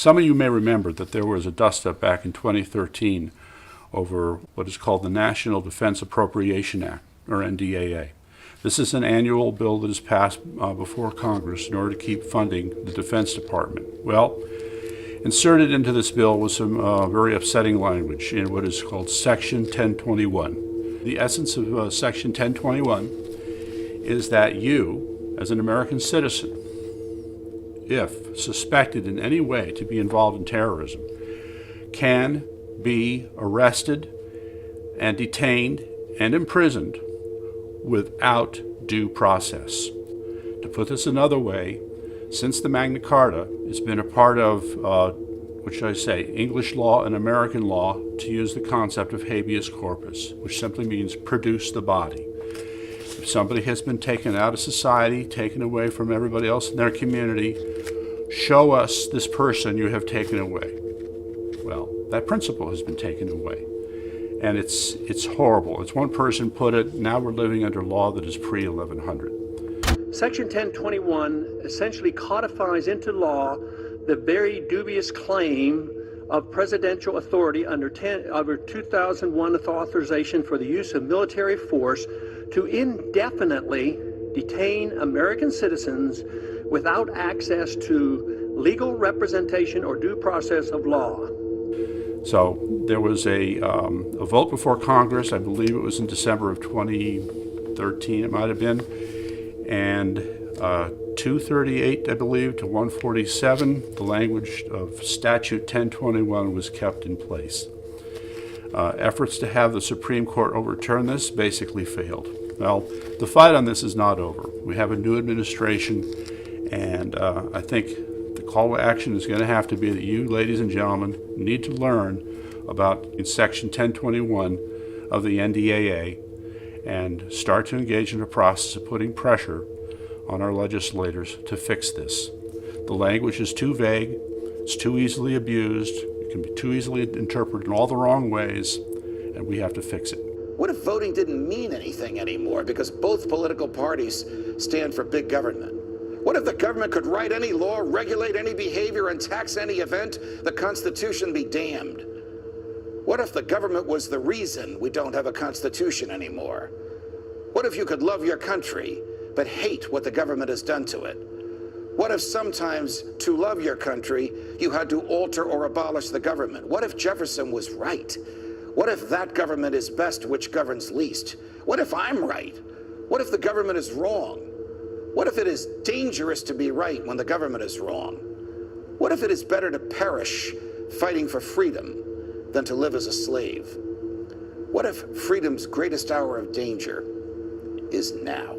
Some of you may remember that there was a dust-up back in 2013 over what is called the National Defense Appropriation Act, or NDAA. This is an annual bill that is passed before Congress in order to keep funding the Defense Department. Well, inserted into this bill was some very upsetting language in what is called Section 1021. The essence of Section 1021 is that you, as an American citizen, if suspected in any way to be involved in terrorism, can be arrested and detained and imprisoned without due process. To put this another way, since the Magna Carta has been a part of, what should I say, English law and American law, to use the concept of habeas corpus, which simply means produce the body. If somebody has been taken out of society, taken away from everybody else in their community, show us this person you have taken away. Well, that principle has been taken away. And it's horrible. As one person put it, now we're living under law that is pre-1100. Section 1021 essentially codifies into law the very dubious claim of presidential authority under 2001 authorization for the use of military force to indefinitely detain American citizens without access to legal representation or due process of law. So there was a vote before Congress, I believe it was in December of 2013 it might have been, and 238, I believe, to 147, the language of Statute 1021 was kept in place. Efforts to have the Supreme Court overturn this basically failed. Well, the fight on this is not over. We have a new administration, and I think the call to action is going to have to be that you, ladies and gentlemen, need to learn about Section 1021 of the NDAA and start to engage in a process of putting pressure on our legislators to fix this. The language is too vague, it's too easily abused, it can be too easily interpreted in all the wrong ways, and we have to fix it. What if voting didn't mean anything anymore because both political parties stand for big government? What if the government could write any law, regulate any behavior, and tax any event? The Constitution be damned. What if the government was the reason we don't have a Constitution anymore? What if you could love your country but hate what the government has done to it? What if sometimes to love your country you had to alter or abolish the government? What if Jefferson was right? What if that government is best which governs least? What if I'm right? What if the government is wrong? What if it is dangerous to be right when the government is wrong? What if it is better to perish fighting for freedom than to live as a slave? What if freedom's greatest hour of danger is now?